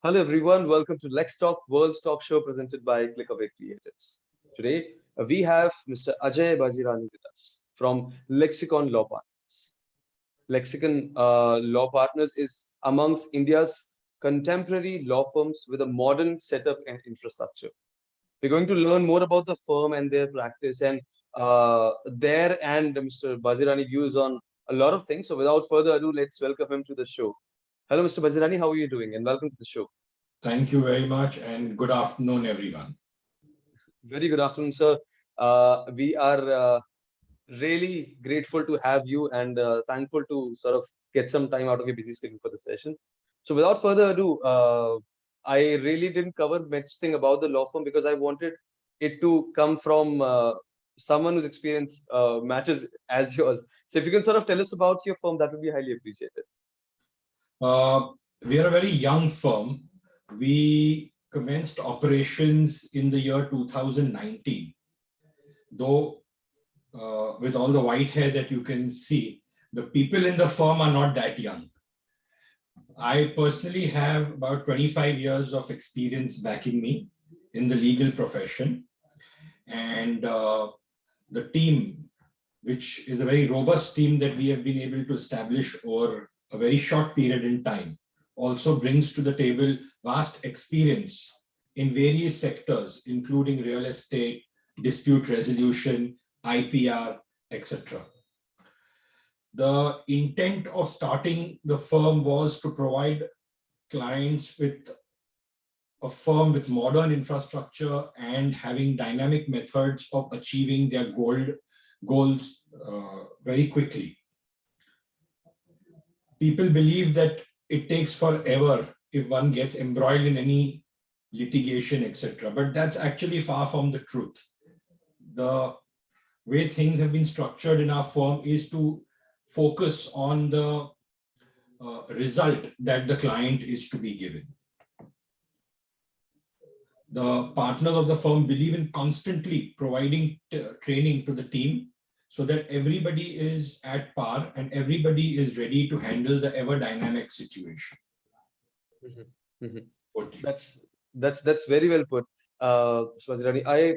Hello everyone, welcome to LexTalk, World's talk show presented by Clickaway Creatives. Today we have Mr. Ajay Vazirani with us from Lexicon Law Partners. Lexicon Law Partners is amongst India's contemporary law firms with a modern setup and infrastructure. We're going to learn more about the firm and their practice and their and Mr. Vazirani views on a lot of things. So without further ado, let's welcome him to the show. Hello, Mr. Vazirani, how are you doing? And welcome to the show. Thank you very much and good afternoon, everyone. Very good afternoon, sir. We are really grateful to have you and thankful to sort of get some time out of your busy schedule for the session. So, without further ado, I really didn't cover much thing about the law firm because I wanted it to come from someone whose experience matches as yours. So, if you can sort of tell us about your firm, that would be highly appreciated. We are a very young firm. We commenced operations in the year 2019. Though with all the white hair that you can see, the people in the firm are not that young. I personally have about 25 years of experience backing me in the legal profession. And the team, which is a very robust team that we have been able to establish over a very short period in time, also brings to the table vast experience in various sectors, including real estate, dispute resolution, IPR, etc. The intent of starting the firm was to provide clients with a firm with modern infrastructure and having dynamic methods of achieving their goals very quickly. People believe that it takes forever if one gets embroiled in any litigation, etc. But that's actually far from the truth. The way things have been structured in our firm is to focus on the result that the client is to be given. The partners of the firm believe in constantly providing training to the team so that everybody is at par and everybody is ready to handle the ever dynamic situation. That's very well put, Swazirani.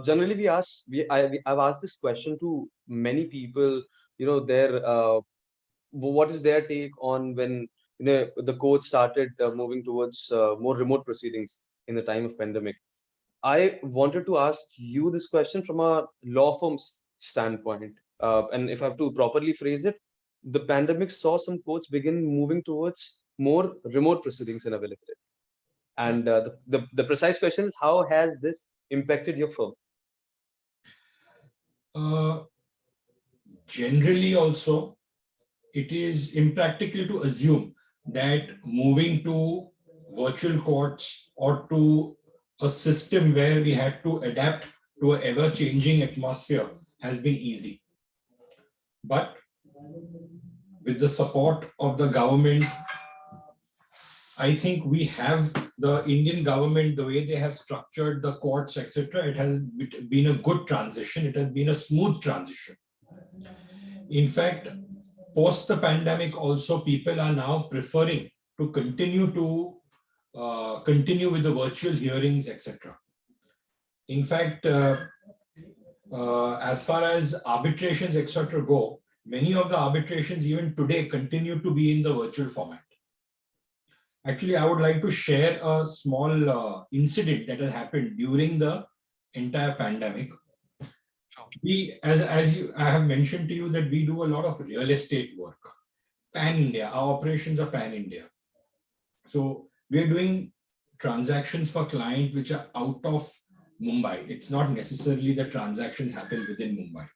Generally I've asked this question to many people. What is their take on when the court started moving towards more remote proceedings in the time of pandemic. I wanted to ask you this question from a law firm's standpoint. And if I have to properly phrase it, the pandemic saw some courts begin moving towards more remote proceedings and availability. And the precise question is, how has this impacted your firm? Generally, also, it is impractical to assume that moving to virtual courts or to a system where we had to adapt to an ever-changing atmosphere has been easy. But with the support of the government, I think we have the Indian government, the way they have structured the courts, etc. It has been a good transition. It has been a smooth transition. In fact, post the pandemic, also people are now preferring to continue with the virtual hearings, etc. In fact, as far as arbitrations, etc. go, many of the arbitrations even today continue to be in the virtual format. Actually, I would like to share a small incident that has happened during the entire pandemic. I have mentioned to you that we do a lot of real estate work, pan-India. Our operations are pan-India. So we're doing transactions for clients which are out of Mumbai. It's not necessarily the transactions happen within Mumbai.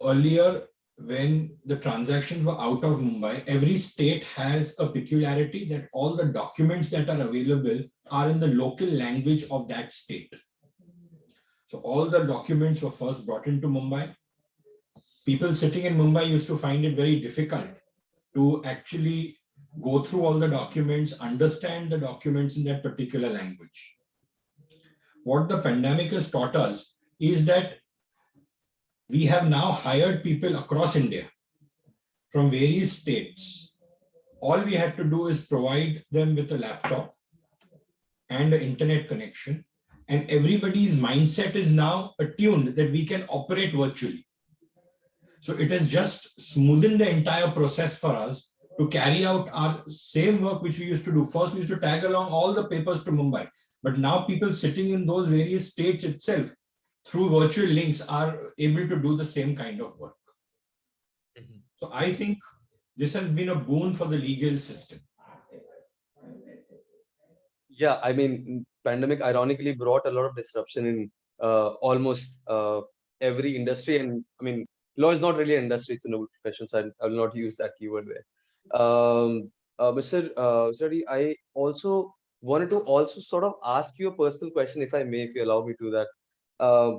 Earlier, when the transactions were out of Mumbai, every state has a peculiarity that all the documents that are available are in the local language of that state. So all the documents were first brought into Mumbai. People sitting in Mumbai used to find it very difficult to actually go through all the documents, understand the documents in that particular language. What the pandemic has taught us is that we have now hired people across India from various states all we had to do is provide them with a laptop and an internet connection. And everybody's mindset is now attuned that we can operate virtually. So it has just smoothened the entire process for us to carry out our same work which we used to do. First, we used to tag along all the papers to Mumbai. But now people sitting in those various states itself through virtual links are able to do the same kind of work. So I think this has been a boon for the legal system. Yeah, I mean, pandemic ironically brought a lot of disruption in almost every industry. And I mean, law is not really an industry, it's a noble profession, so I will not use that keyword there. Mr. Vazirani, I also wanted to also sort of ask you a personal question, if I may, if you allow me to that. Uh,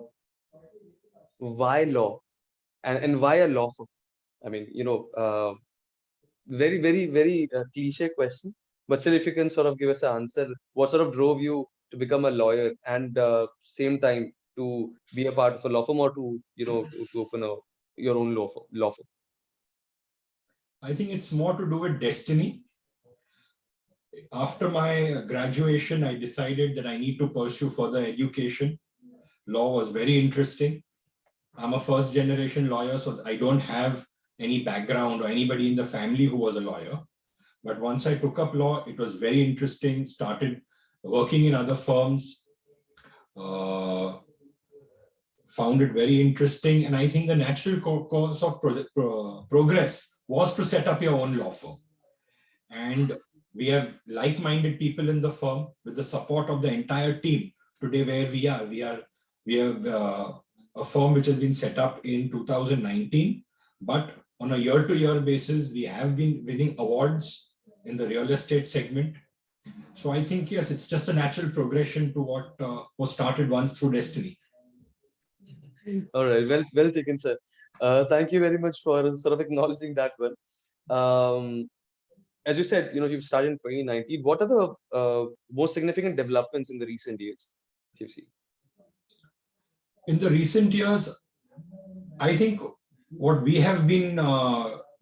why law? And why a law firm? I mean, very cliche question, but still, if you can sort of give us an answer, what sort of drove you to become a lawyer and same time to be a part of a law firm, or to to open your own law firm? I think it's more to do with destiny. After my graduation, I decided that I need to pursue further education. Law was very interesting. I'm a first generation lawyer, so I don't have any background or anybody in the family who was a lawyer. But once I took up law, it was very interesting, started working in other firms, found it very interesting. And I think the natural course of progress was to set up your own law firm. And we have like-minded people in the firm with the support of the entire team. Today, where we have a firm which has been set up in 2019, but on a year-to-year basis, we have been winning awards in the real estate segment. So I think, yes, it's just a natural progression to what was started once through destiny. All right, well taken, sir. Thank you very much for sort of acknowledging that one. As you said, you've started in 2019. What are the most significant developments in the recent years you've seen? In the recent years, I think what we have been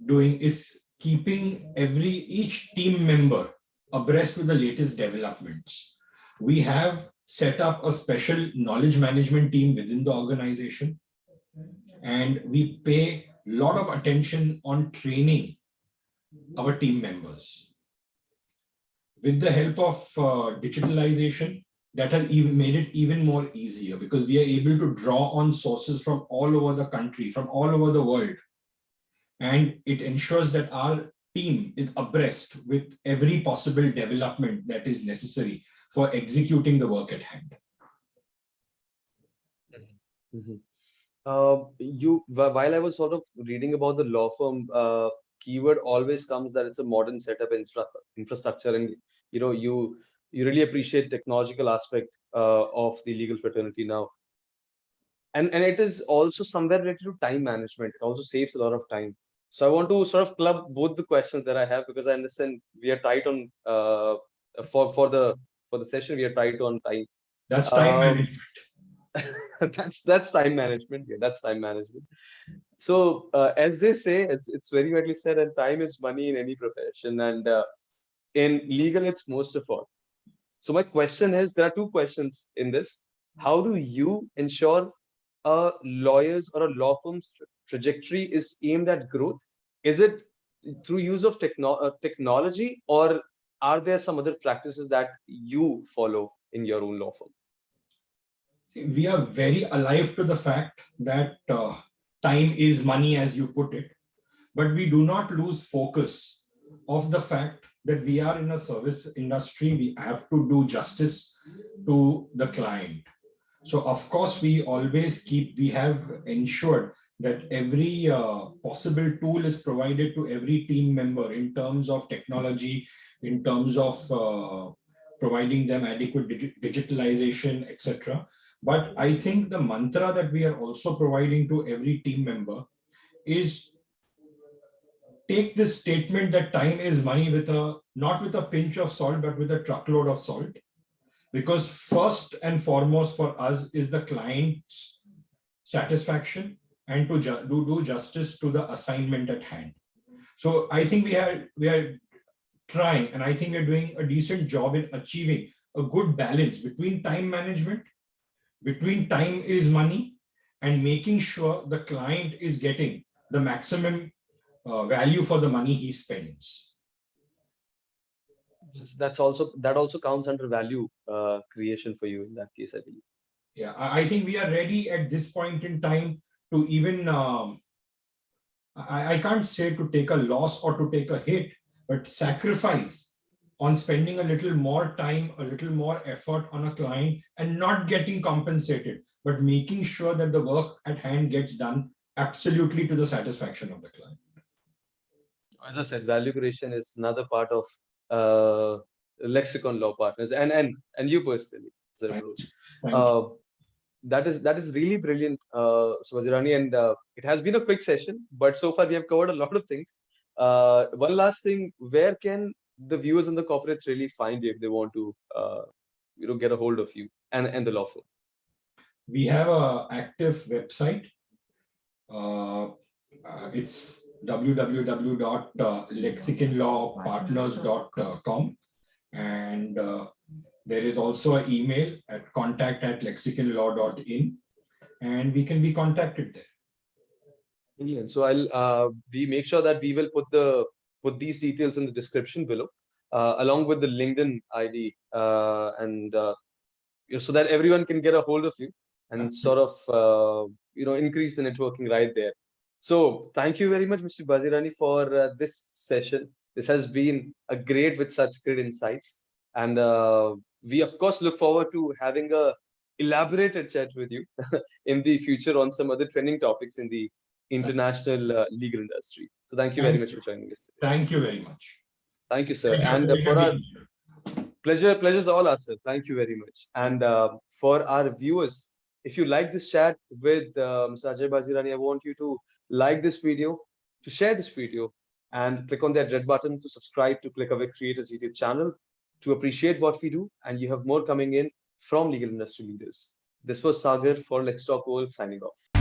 doing is keeping each team member abreast with the latest developments. We have set up a special knowledge management team within the organization, and we pay a lot of attention on training our team members. With the help of digitalization, that has even made it even more easier, because we are able to draw on sources from all over the country, from all over the world. And it ensures that our team is abreast with every possible development that is necessary for executing the work at hand. While I was sort of reading about the law firm, keyword always comes that it's a modern setup infrastructure, and you really appreciate technological aspect of the legal fraternity now, and it is also somewhere related to time management. It also saves a lot of time. So I want to sort of club both the questions that I have, because I understand we are tight on for the session, we are tight on time. That's time management. That's time management. Yeah, that's time management. So as they say, it's very rightly said, and time is money in any profession, and in legal, it's most of all. So my question is, there are two questions in this. How do you ensure a lawyer's or a law firm's trajectory is aimed at growth? Is it through use of technology, or are there some other practices that you follow in your own law firm? See, we are very alive to the fact that time is money, as you put it, but we do not lose focus of the fact that we are in a service industry. We have to do justice to the client. So of course, we have ensured that every possible tool is provided to every team member in terms of technology, in terms of providing them adequate digitalization, etc. But I think the mantra that we are also providing to every team member is, take this statement that time is money not with a pinch of salt, but with a truckload of salt. Because first and foremost for us is the client's satisfaction and to do justice to the assignment at hand. So I think we are trying, and I think we're doing a decent job in achieving a good balance between time management, between time is money, and making sure the client is getting the maximum value for the money he spends. That also counts under value creation for you in that case, I believe. Yeah, I think we are ready at this point in time to even, I can't say to take a loss or to take a hit, but sacrifice on spending a little more time, a little more effort on a client and not getting compensated, but making sure that the work at hand gets done absolutely to the satisfaction of the client. As I said, value creation is another part of uh, Lexicon Law Partners, and you personally, the Thank approach. thank you. Uh, that is really brilliant, Vazirani, and it has been a quick session, but so far we have covered a lot of things. One last thing: where can the viewers and the corporates really find you if they want to, get a hold of you and the law firm? We have an active website. It's www.lexiconlawpartners.com, and there is also an email at contact@lexiconlaw.in, and we can be contacted there. Brilliant. So we make sure that we will put these details in the description below, along with the LinkedIn ID, and so that everyone can get a hold of you and sort of increase the networking right there. So thank you very much, Mr. Vazirani, for this session. This has been a great with such great insights, and we of course look forward to having a elaborated chat with you in the future on some other trending topics in the international legal industry. So thank you very Thank much you. for joining us today. Thank you very much. Thank you, sir. Pleasure, And pleasure for our being here. pleasure's all ours, sir. Thank you very much. And for our viewers, if you like this chat with Mr. Ajay Bazirani, I want you to like this video, to share this video, and click on that red button to subscribe to Click Away Creators YouTube channel to appreciate what we do. And you have more coming in from legal industry leaders. This was Sagar for Let's Talk World signing off.